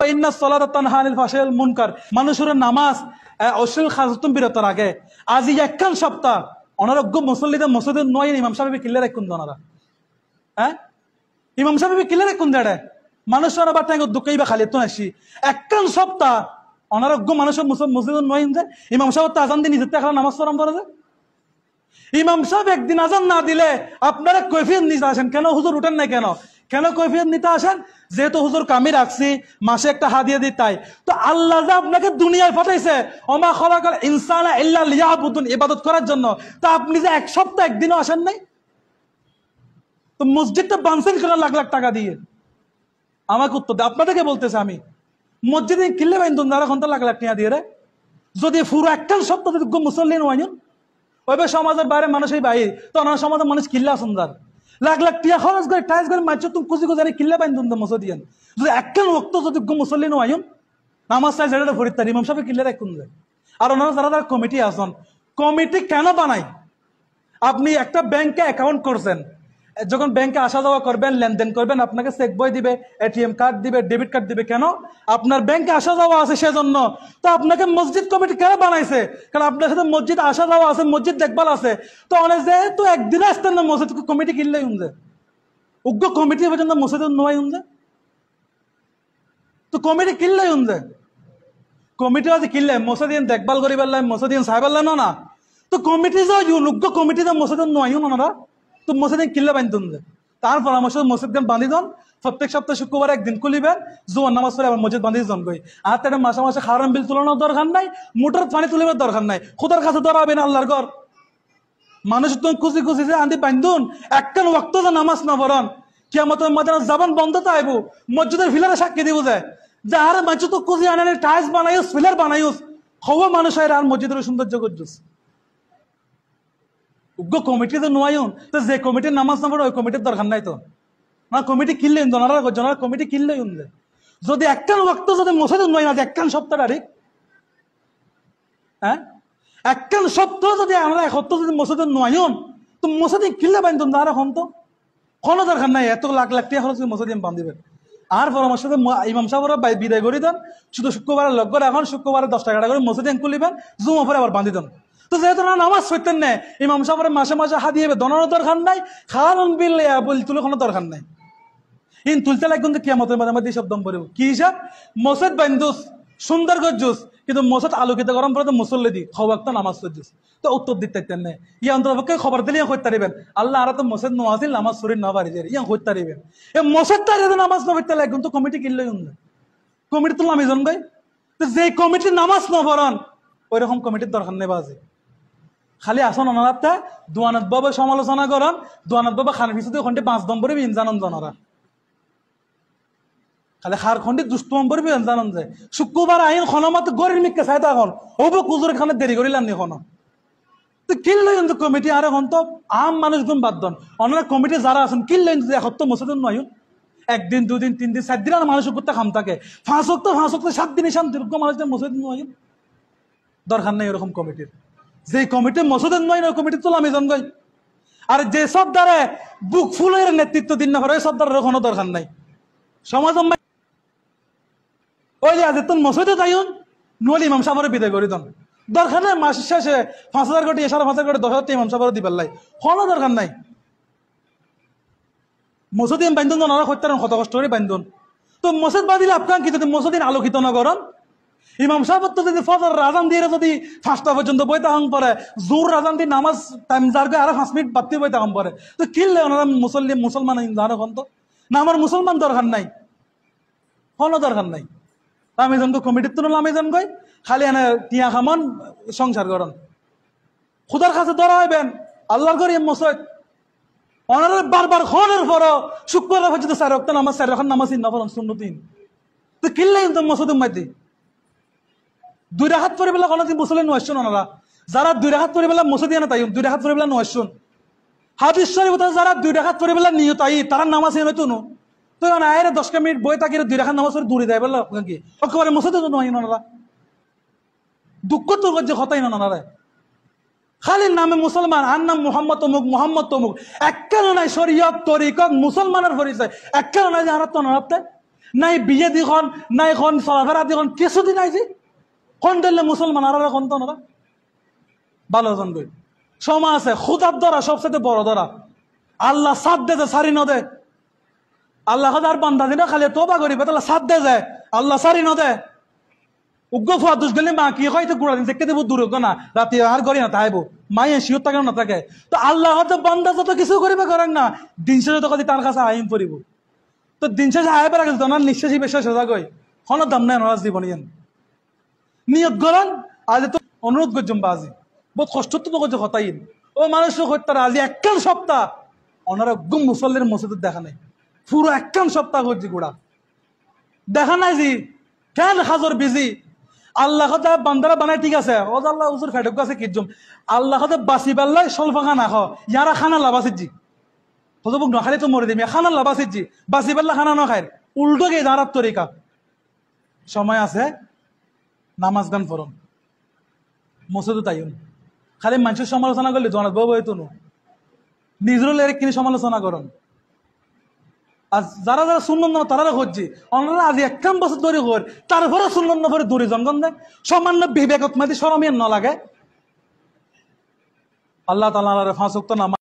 ইন্নাস সালাতা তানহা আনিল ফাহশাই ওয়াল মুনকার, মানুষের নামাজ অশ্লীল খাজতুম বিরত রাখে। আজি একখান সপ্তাহ অনারোগ্য মুসল্লিদের মসজিদে নয় ইমাম সাহেব কিল্লে রাখুন দনারা, হ্যাঁ ইমাম সাহেব কিল্লে রাখুন দেড়ে মানুষের আবার টাইম দুঃখই বা খালি তো আসি একখান সপ্তাহ অনারোগ্য মানুষের মসজিদে নয় যে ইমাম সাহেব তো আজান দিয়ে নিজের টাকা নামাজ পড়াম পড়ে যে ইমাম সাহেব একদিন আজান না দিলে আপনারা কৈফিয়ত নিতে আসেন কেন? হুজুর উঠেন নাই কেন? কেন কৈফিয়ত নিতে আসেন? যেহেতু হুজুর কামি রাখছি, মাসে একটা হাদিয়া দিই তাই। তো আল্লাহ যে আপনাকে দুনিয়ায় পাঠাইছে ওমা খালাকাল ইনসানা ইল্লা লিয়াবুদুন, ইবাদত করার জন্য, তো আপনি যে এক সপ্তাহ একদিনও আসেন নাই, তো মসজিদটা বানসেল করেন লাখ লাখ টাকা দিয়ে। আমাকে উত্তর দেয়, আপনাদেরকে বলতেছে আমি মসজিদে কিনলে বাইন যারা ঘন্টা লাখ লাখ টাকা দিয়ে রে, যদি পুরো একখান সপ্তাহ যদি মুসল্লি নয় ওইভাবে সমাজের বাইরে মানুষ এই বাইরে তো ওনার সমাজের মানুষ কিল্লা সুন্দর লাখ লাখ টিয়া খরচ করে টাইস করে মাছ তুমি কুচি কুচারি কিল্লা বাইন তুমি মসজিদ যদি একখান ওক্ত যদি মুসল্লি নয় নামাজ চাই যেটা ফরিদ ইমাম সাহেব কিল্লা রাখুন যায়। আর ওনারা যারা তারা কমিটি আসন, কমিটি কেন বানায়? আপনি একটা ব্যাংকে অ্যাকাউন্ট করছেন, যখন ব্যাংকে আসা যাওয়া করবেন, লেনদেন করবেন, আপনাকে চেক বই দিবে, এটিএম কার্ড দিবে, ডেবিট কার্ড দিবে। কেন? আপনার ব্যাংকে আসা যাওয়া আছে সেজন্য। তো আপনাকে মসজিদ কমিটি কেন বানাইছে? কারণ আপনার সাথে মসজিদ আসা যাওয়া আছে, মসজিদ দেখভাল আছে। তো অনেক যেহেতু একদিনে আসতেন না মসজিদ কমিটি কিনলেই উনছে উগ্র কমিটি পর্যন্ত মসজিদ নয় উনছে, তো কমিটি কিনলেই উনছে কমিটি আছে কিনলে মসজিদ দেখভাল করি পারলাম, মসজিদ সাহেব পারলাম না। তো কমিটি যে উগ্র কমিটি যে মসজিদ নয় ওনারা, তো মসজিদে কিল্লা বান্ধন যায়। তার পরামর্শ মসজিদ গান বান্ধি দন, প্রত্যেক সপ্তাহে শুক্রবার একদিন খুলিবেন, জোয়ার নামাজ পড়ে আবার মসজিদ বান্ধি জন গই। আর তাদের মাসে মাসে খারাম বিল তুলানোর দরকার নাই, মোটর পানি তুলিবার দরকার নাই, খুদার কাছে ধরাবেন আল্লাহর ঘর। মানুষ তুমি খুশি খুশি যে আন্দি বান্ধুন একখান ওয়াক্ত যে নামাজ না পড়ন, কিয়ামতের মধ্যে জবান বন্ধ তো আইব, মসজিদের ফিলারে সাক্ষী দিব যায় যে আরে মানুষ তো খুশি আনে টাইলস বানাইস, ফিলার বানাইস, হব মানুষ হয় আর মসজিদের সৌন্দর্য করছিস। উগ্র কমিটিতে নোয়ায়ুন, তো যে কমিটির নামাজ না পড়ে ওই কমিটির দরকার নাই। তো না কমিটি কিনলে জনারা কমিটি কিনলে যদি একখান ওয়াক্ত যদি মসজিদ নয় না, একখান সপ্তাহ তারিখ, হ্যাঁ একখান সপ্তাহ যদি আমরা এক সপ্তাহ যদি মসজিদে নোয়ায়ুন, তো মসজিদে কিনলে বান্ধন আর এখন তো কোনো দরকার নাই এত লাখ লাখ টাকা খরচ মসজিদ বান্ধিবেন। আর পরামর্শ ইমাম সাহেবরা বিদায় করে দেন, শুধু শুক্রবারে লগ করে এখন শুক্রবারে 10 টাকা করে মসজিদ খুলিবেন, জুমা পরে আবার বান্ধি দেন। তো যেহেতু না নামাজ পড়তেন না, ইমাম সাহেবের মাসে মাসে হাদিয়ে দনানোর দরকার নাই, খাওয়ান বিল বল তুলে কোনো দরকার নাই। ইন তুলতে লাগবেন যে কিয়ামতের মধ্যে সব দম পড়ব কি হিসাব? মসজিদ বান্ধুস সুন্দর গজ্জুস, কিন্তু মসজিদ আলোকিত গরম পরে তো মুসল্লি দি খবর তো নামাজ পড়ছিস, তো উত্তর দিতে না ইয়া অন্তপক্ষে খবর দিলে ইয়া করতে পারিবেন আল্লাহ আর তো মসজিদ নোয়াজিল নামাজ শরীর না পারি ইয়া করতে পারিবেন। এ মসজিদ তার নামাজ না পড়তে লাগবেন তো কমিটি কিনলে কমিটি তো নামি জন গাই, তো যে কমিটির নামাজ না পড়ান ওই রকম কমিটির দরকার নেই। বাজে খালি আসন অনারাতে দোয়ানত বাবা সমালোচনা করেন, দোয়ানত বাবা খান পিছু 5 নম্বরে জানন জনরা খালি খার খন্ডে দুষ্ট নম্বরে জানন যায়। শুক্রবার আইন খনমত গরির মিকে চাই তখন হব কুজুর খানে দেরি করিলাম নি এখন, তো কিনলে কিন্তু কমিটি আর এখন তো আম মানুষ গুণ বাদ দন অনারা কমিটি যারা আছেন কিনলে কিন্তু এক সপ্তাহ মসজিদ নয়, একদিন 2 দিন 3 দিন 4 দিন আর মানুষের করতে খাম থাকে, 5 সপ্তাহ 7 দিন শান্তিযোগ্য মানুষদের মসজিদ নয় দরকার নেই এরকম কমিটির। যে কমিটি মসজিদের নয় না কমিটি তো আমি জানগই। আর যে সব দ্বারা বুক ফুলের নেতৃত্ব দিন না করে ওই সব দ্বারা কোনো দরকার নাই। সমাজ ওই যে আজ তুমি মসজিদে যাইন নলি ইমাম সাহেবের বিদায় করে দেন, দরকার নাই মাস শেষে 5,000 কোটি 5,500 কোটি 10,000 ইমাম সাহেবের দিবার লাই কোনো দরকার নাই। মসজিদ বান্ধন ওনারা করতে কত কষ্ট করে বান্ধন, তো মসজিদ বাঁধিলে আপনার কি যদি মসজিদ আলোকিত না করেন, ইমাম সাহেব তো যদি ফজর রাজান দিয়ে যদি 5টা পর্যন্ত বইতে হং পরে, জোর রাজান দিয়ে নামাজ টাইম যার আরো 5 মিনিট বাড়তি বইতে হং পরে, তো কিনলে ওনারা মুসলমান জানো এখন তো না আমার মুসলমান দরকার নাই, কোনো দরকার নাই। আমি জনকে কমিটির তো আমি জন গই খালি এনে টিয়া খামান সংসার করেন, খুদার কাছে ধরা হইবেন আল্লাহর ঘরে মসজিদ ওনারা বারবার খনের পর শুক্রবার পর্যন্ত 4 ওয়াক্ত নামাজ 4 রাকাত নামাজ না পড়েন সুন্নতিন, তো কিনলে কিন্তু মসজিদ মাইতে 2 রাকাত পড়ে বেলা কোনদিন মুসলিম নয়শন ওনারা যারা 2 রাকাত পড়ে বেলা মসজিদ না তাই 2 রাকাত পড়ে বেলা নয়শন হাদিস শরীফ যারা 2 রাকাত পড়ে বেলা নিয়ত আই তারা নামাজ হইতো না, তো আয়ের 10 মিনিট বই তাকে 2 রাকাত নামাজ পড়ে দূরে দেয় বললো কি একেবারে মসজিদে তো নয় ওনারা দুঃখ তো যে কথাই না ওনারা খালি নামে মুসলমান আর নাম মোহাম্মদ তমুক মোহাম্মদ তমুক একখানো নাই শরীয়ত তরিকত মুসলমানের পরিচয় একখানো নাই যে হারাত তো নারাতে নাই বিয়ে দিখন নাই খন চলাফেরা দিখন কিছুদিন আইছি কোন দিলে মুসলমান আর কোন তো ওরা ভালো জন গই সময় আছে খুদার ধরা সবচেয়ে বড় ধরা আল্লাহ সাথ দে সারি ন দে আল্লাহ আর বান্দা দিন খালি তোবা করিবে তাহলে সাথ দে যায় আল্লাহ সারি ন দে উগ্র ফুয়া দুষ গেলে মা কি হয়তো গুড়া দিন দেখতে দেবো দূর না রাতে আর করি না তাইবো মাইয়ে শিওর থাকে না থাকে তো আল্লাহ হয়তো বান্দা যত কিছু করিবে করেন না দিন শেষে তো তার কাছে আইন পড়িব তো দিন শেষে আয় বেড়া গেছে না নিঃশ্বাসী বিশ্বাস সোজা গই কোনো দাম নাই নরাজ জীবন নিয়ত গরন আজ তো অনুরোধ করছম বাজি বহুত কষ্ট তো করছে হতাইন ও মানুষ হত্যার আজি একখান সপ্তাহ ওনারা গুম মুসল্লির মসজিদ দেখা নাই পুরো একখান সপ্তাহ করছি গোড়া দেখা নাই জি কেন হাজর বিজি আল্লাহ বান্দারা বানায় ঠিক আছে ও আল্লাহ উজুর ফেটক আছে কিজম আল্লাহ বাসি পাল্লাই স্বল্প খানা খাও ইয়ারা খানা লাভাসির জি হজবুক নখালে তো মরে দিবি খানা লাভাসির জি বাসি পাল্লা খানা ন খায় উল্টো গে দাঁড়ার তরিকা সময় আছে নামাজ গান ফরন মসজিদও তাইন খালি মানুষের সমালোচনা করলে জনাত বউ হইতো না নিজেরও লেরে কিনে সমালোচনা করুন আর যারা যারা শুনলাম না তারা খুঁজছি অন্যরা আজ একখান বছর ধরে কর তারপরে শুনলাম না পরে দূরে জঙ্গন দেয় সামান্য বিবেকত মাতি সরমিয়ান ন লাগে আল্লাহ তাআলা ফাঁসুক্ত নামাজ